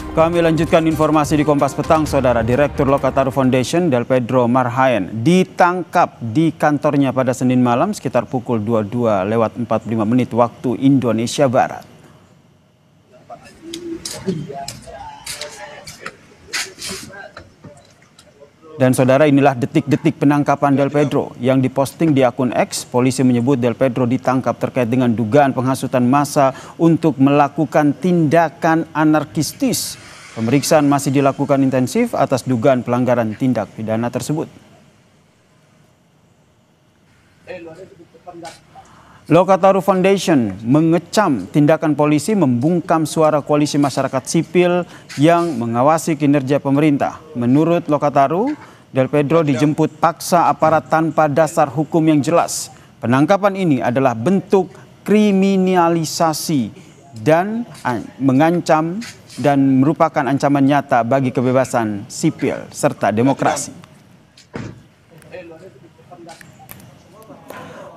Kami lanjutkan informasi di Kompas Petang, Saudara. Direktur Lokataru Foundation, Del Pedro Marhaen, ditangkap di kantornya pada Senin malam sekitar pukul 22:45 waktu Indonesia Barat. Dan saudara, inilah detik-detik penangkapan Del Pedro yang diposting di akun X. Polisi menyebut Del Pedro ditangkap terkait dengan dugaan penghasutan massa untuk melakukan tindakan anarkistis. Pemeriksaan masih dilakukan intensif atas dugaan pelanggaran tindak pidana tersebut. Lokataru Foundation mengecam tindakan polisi membungkam suara koalisi masyarakat sipil yang mengawasi kinerja pemerintah. Menurut Lokataru, Del Pedro dijemput paksa aparat tanpa dasar hukum yang jelas. Penangkapan ini adalah bentuk kriminalisasi dan mengancam dan merupakan ancaman nyata bagi kebebasan sipil serta demokrasi.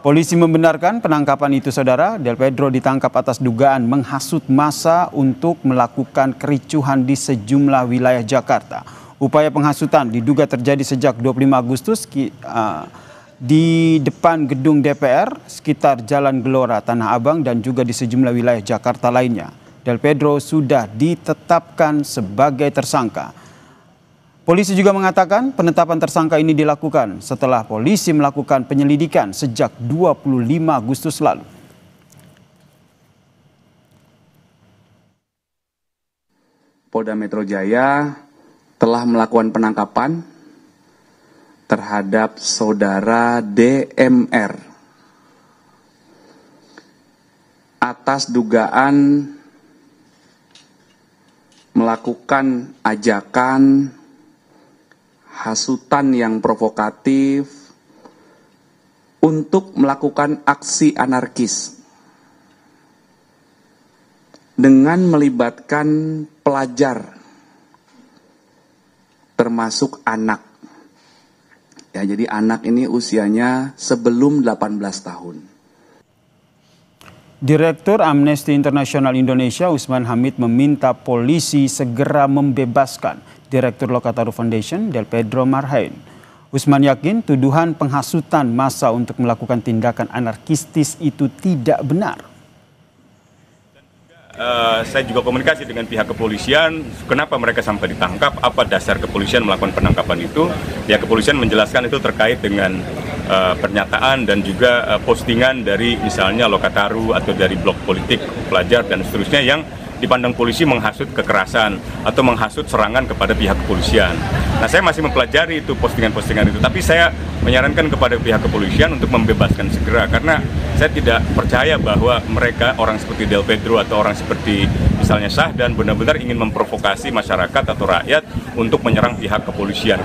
Polisi membenarkan penangkapan itu, saudara. Del Pedro ditangkap atas dugaan menghasut massa untuk melakukan kericuhan di sejumlah wilayah Jakarta. Upaya penghasutan diduga terjadi sejak 25 Agustus di depan gedung DPR, sekitar Jalan Gelora, Tanah Abang, dan juga di sejumlah wilayah Jakarta lainnya. Del Pedro sudah ditetapkan sebagai tersangka. Polisi juga mengatakan penetapan tersangka ini dilakukan setelah polisi melakukan penyelidikan sejak 25 Agustus lalu. Polda Metro Jaya telah melakukan penangkapan terhadap saudara DMR atas dugaan melakukan ajakan hasutan yang provokatif untuk melakukan aksi anarkis dengan melibatkan pelajar termasuk anak. Ya, jadi anak ini usianya sebelum 18 tahun. Direktur Amnesty International Indonesia, Usman Hamid, meminta polisi segera membebaskan Direktur Lokataru Foundation, Del Pedro Marhaen. Usman yakin tuduhan penghasutan massa untuk melakukan tindakan anarkistis itu tidak benar. Saya juga komunikasi dengan pihak kepolisian, kenapa mereka sampai ditangkap, apa dasar kepolisian melakukan penangkapan itu. Pihak kepolisian menjelaskan itu terkait dengan pernyataan dan juga postingan dari misalnya Lokataru atau dari blog politik pelajar dan seterusnya yang dipandang polisi menghasut kekerasan atau menghasut serangan kepada pihak kepolisian. Nah, saya masih mempelajari itu postingan-postingan itu, tapi saya menyarankan kepada pihak kepolisian untuk membebaskan segera, karena saya tidak percaya bahwa mereka, orang seperti Del Pedro atau orang seperti misalnya Syahdan, benar-benar ingin memprovokasi masyarakat atau rakyat untuk menyerang pihak kepolisian.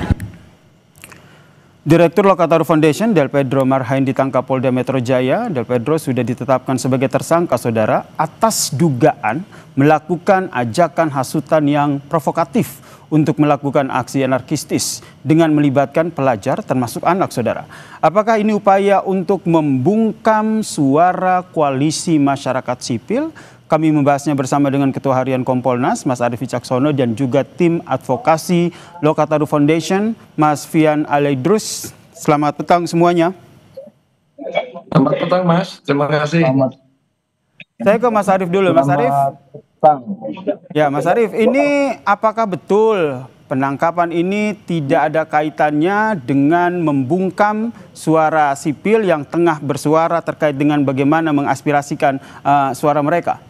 Direktur Lokataru Foundation, Del Pedro Marhaen, ditangkap Polda Metro Jaya. Del Pedro sudah ditetapkan sebagai tersangka, saudara, atas dugaan melakukan ajakan hasutan yang provokatif untuk melakukan aksi anarkistis dengan melibatkan pelajar termasuk anak, saudara. Apakah ini upaya untuk membungkam suara koalisi masyarakat sipil? Kami membahasnya bersama dengan Ketua Harian Kompolnas, Mas Arief Wicaksono, dan juga tim advokasi Lokataru Foundation, Mas Fian Alaidrus. Selamat petang semuanya. Selamat petang, Mas. Terima kasih. Saya ke Mas Arief dulu. Mas Arief. Ya, Mas Arief, ini apakah betul penangkapan ini tidak ada kaitannya dengan membungkam suara sipil yang tengah bersuara terkait dengan bagaimana mengaspirasikan suara mereka?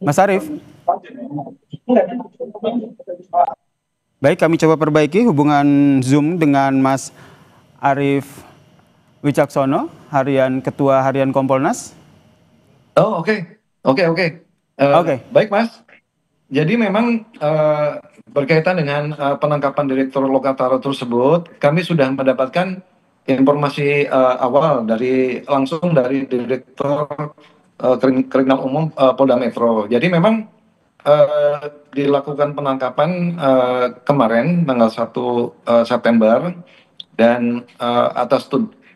Mas Arief. Baik, kami coba perbaiki hubungan Zoom dengan Mas Arief Wicaksono, Ketua Harian Kompolnas. Oh, oke. Baik, Mas. Jadi memang berkaitan dengan penangkapan Direktur Lokataru tersebut, kami sudah mendapatkan informasi awal langsung dari Direktur Kriminal Umum Polda Metro. Jadi memang dilakukan penangkapan kemarin tanggal 1 September dan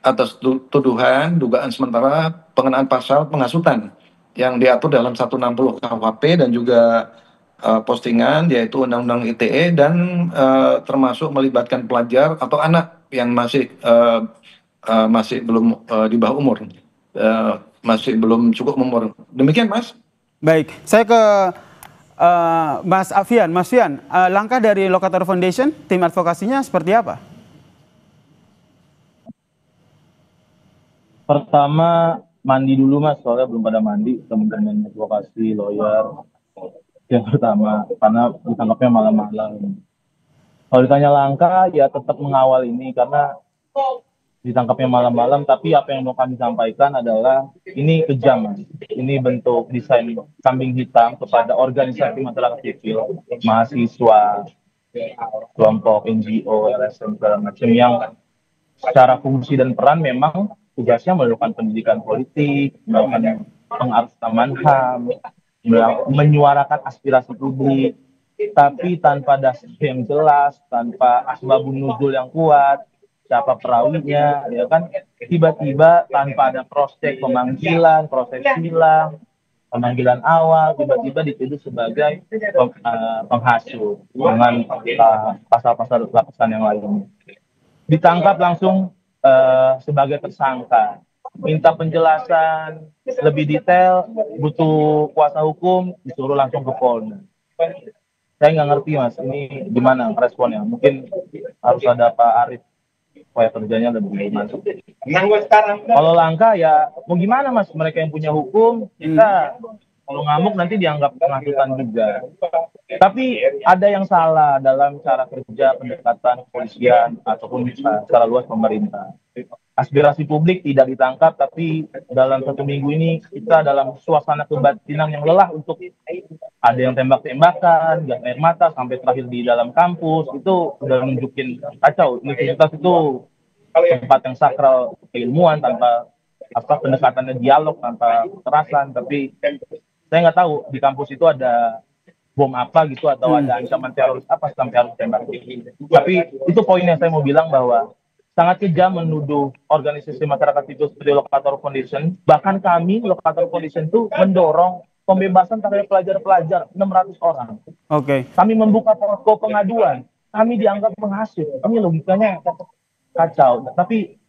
atas tuduhan dugaan sementara pengenaan pasal penghasutan yang diatur dalam 160 KUHP dan juga postingan yaitu Undang-Undang ITE dan termasuk melibatkan pelajar atau anak yang masih belum di bawah umur, masih belum cukup umur. Demikian, Mas. Baik, saya ke Mas Afian. Mas Fian, langkah dari Lokator Foundation, tim advokasinya seperti apa? Pertama, mandi dulu Mas, soalnya belum pada mandi, teman-teman advokasi, lawyer. Yang pertama, karena ditangkapnya malam-malam. Kalau ditanya langkah, ya tetap mengawal ini, karena ditangkapnya malam-malam, tapi apa yang mau kami sampaikan adalah ini kejam, Mas. Ini bentuk desain kambing hitam kepada organisasi masyarakat sipil, mahasiswa, kelompok NGO, LSM, segala macam yang secara fungsi dan peran memang tugasnya melakukan pendidikan politik, melakukan pengarusaman HAM, menyuarakan aspirasi publik, tapi tanpa dasar yang jelas, tanpa asbabun nuzul yang kuat, siapa perawinya, ya kan, tiba-tiba tanpa ada proses pemanggilan, proses silang, pemanggilan awal, tiba-tiba dituduh sebagai penghasut dengan pasal-pasal lapisan yang lain. Ditangkap langsung sebagai tersangka, minta penjelasan lebih detail, butuh kuasa hukum, disuruh langsung ke Polda. Saya nggak ngerti Mas, ini gimana responnya? Mungkin harus ada Pak Arief supaya kerjanya lebih masuk. Kalau langkah ya mau gimana Mas? Mereka yang punya hukum, kita kalau ngamuk nanti dianggap penghasutan juga. Tapi ada yang salah dalam cara kerja pendekatan kepolisian ataupun secara luas pemerintah. Aspirasi publik tidak ditangkap, tapi dalam 1 minggu ini kita dalam suasana kebatinan yang lelah untuk ada yang tembak-tembakan, gas air mata, sampai terakhir di dalam kampus, itu udah nunjukin kacau. Universitas itu tempat yang sakral keilmuan tanpa pendekatannya dialog, tanpa kekerasan, tapi saya nggak tahu di kampus itu ada bom apa gitu atau ada ancaman teroris apa sampai harus tembak. Tapi itu poinnya saya mau bilang bahwa sangat kejam menuduh organisasi masyarakat sipil seperti Lokator Foundation. Bahkan kami Lokator Foundation itu mendorong pembebasan terhadap pelajar-pelajar 600 orang. Oke. Kami membuka posko pengaduan. Kami dianggap menghasut. Kami logikanya kacau. Tapi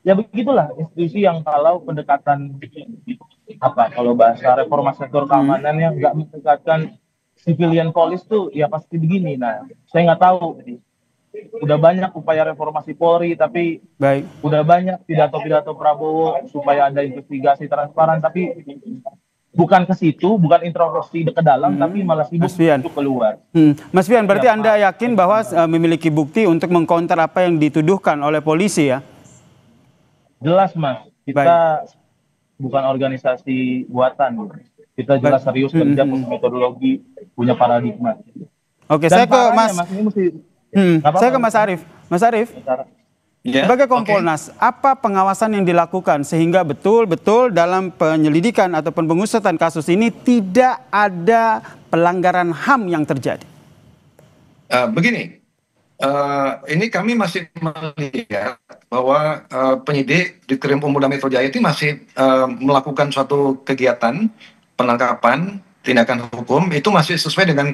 ya begitulah institusi yang kalau pendekatan kalau bahasa reformasi sektor keamanan yang nggak mendekatkan civilian police tuh ya pasti begini. Nah, saya nggak tahu. Udah banyak upaya reformasi Polri, tapi udah banyak pidato-pidato Prabowo supaya ada investigasi transparan, tapi bukan ke situ, bukan introspeksi ke dalam, tapi malah sibuk untuk keluar. Mas Fian, berarti Anda yakin bahwa memiliki bukti untuk mengcounter apa yang dituduhkan oleh polisi ya? Jelas Mas, kita bukan organisasi buatan. Kita jelas serius kerja, punya metodologi, punya paradigma. Oke, saya ke Mas. Saya ke Mas Arief. Mas Arief, sebagai Kompolnas, apa pengawasan yang dilakukan sehingga betul-betul dalam penyelidikan ataupun pengusutan kasus ini tidak ada pelanggaran HAM yang terjadi? Begini, ini kami masih melihat bahwa penyidik di Krim Polda Metro Jaya itu masih melakukan suatu kegiatan penangkapan, tindakan hukum itu masih sesuai dengan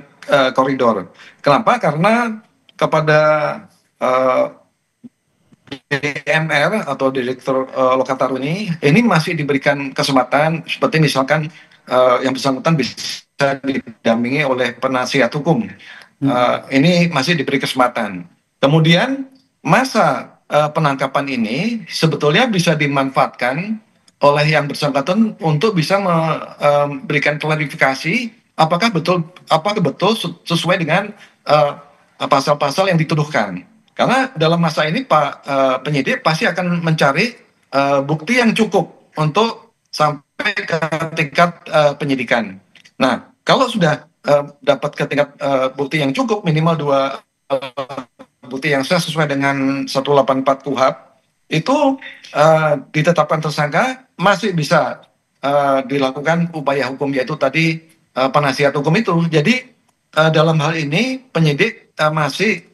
koridor. Kenapa? Karena kepada DMR atau Direktur Lokator ini masih diberikan kesempatan seperti misalkan yang bersangkutan bisa didampingi oleh penasihat hukum. Ini masih diberi kesempatan. Kemudian masa penangkapan ini sebetulnya bisa dimanfaatkan oleh yang bersangkutan untuk bisa memberikan klarifikasi apakah betul sesuai dengan pasal-pasal yang dituduhkan. Karena dalam masa ini Pak penyidik pasti akan mencari bukti yang cukup untuk sampai ke tingkat penyidikan. Nah, kalau sudah dapat ke tingkat bukti yang cukup, minimal 2 bukti yang sesuai dengan 184 KUHP, itu ditetapkan tersangka, masih bisa dilakukan upaya hukum, yaitu tadi penasihat hukum itu. Jadi dalam hal ini penyidik masih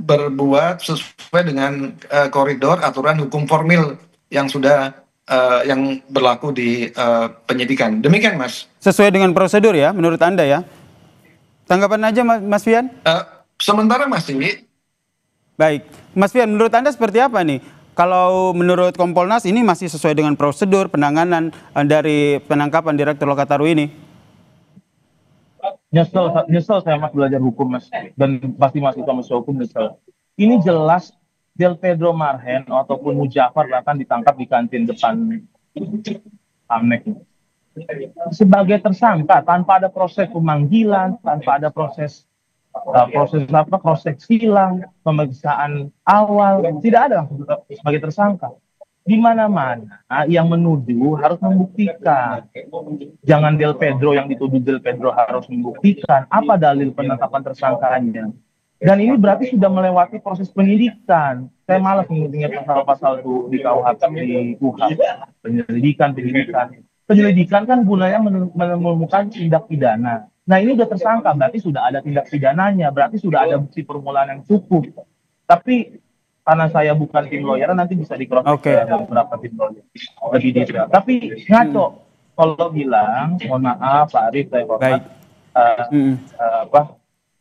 berbuat sesuai dengan koridor aturan hukum formil yang sudah yang berlaku di penyidikan. Demikian, Mas. Sesuai dengan prosedur ya, menurut Anda ya? Tanggapan aja Mas Fian? Sementara masih. Baik, Mas Fian, menurut Anda seperti apa nih? Kalau menurut Kompolnas ini masih sesuai dengan prosedur penanganan dari penangkapan Direktur Lokataru ini? Nyesel saya Mas belajar hukum Mas, dan pasti mahasiswa hukum nyesel. Ini jelas Del Pedro Marhen ataupun Mujafar bahkan ditangkap di kantin depan Amek sebagai tersangka tanpa ada proses pemanggilan, tanpa ada proses silang, pemeriksaan awal, tidak ada langsung sebagai tersangka. Di mana-mana yang menuduh harus membuktikan. Jangan Del Pedro yang dituduh Del Pedro harus membuktikan apa dalil penetapan tersangkanya. Dan ini berarti sudah melewati proses penyidikan. Saya malas mengingat pasal-pasal itu di KUHP, di KUHP. Penyelidikan kan gunanya menemukan tindak pidana. Nah ini sudah tersangka, berarti sudah ada tindak pidananya, berarti sudah ada bukti permulaan yang cukup. Tapi karena saya bukan tim lawyer, nanti bisa di-cross-check ada beberapa tim lawyer lebih detail. Tapi ngaco kalau bilang, mohon maaf Pak Arief, saya hormat,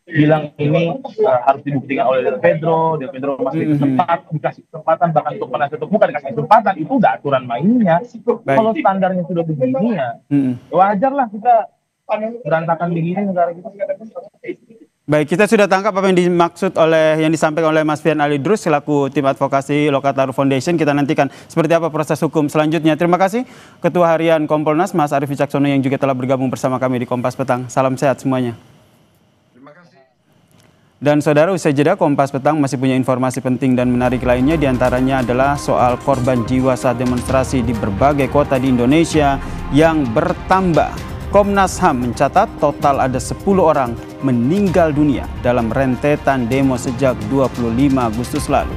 bilang ini harus dibuktikan oleh Del Pedro masih dikasih kesempatan, bahkan untuk penasihat hukum bukan dikasih kesempatan, itu udah aturan mainnya. Kalau standarnya sudah begini ya, wajarlah kita berantakan begini negara kita. Baik, kita sudah tangkap apa yang dimaksud yang disampaikan oleh Mas Fian Ali Idrus selaku tim advokasi Lokataru Foundation. Kita nantikan seperti apa proses hukum selanjutnya. Terima kasih Ketua Harian Kompolnas Mas Arief Wicaksono yang juga telah bergabung bersama kami di Kompas Petang. Salam sehat semuanya. Dan saudara, usai jeda Kompas Petang masih punya informasi penting dan menarik lainnya, diantaranya adalah soal korban jiwa saat demonstrasi di berbagai kota di Indonesia yang bertambah. Komnas HAM mencatat total ada 10 orang meninggal dunia dalam rentetan demo sejak 25 Agustus lalu.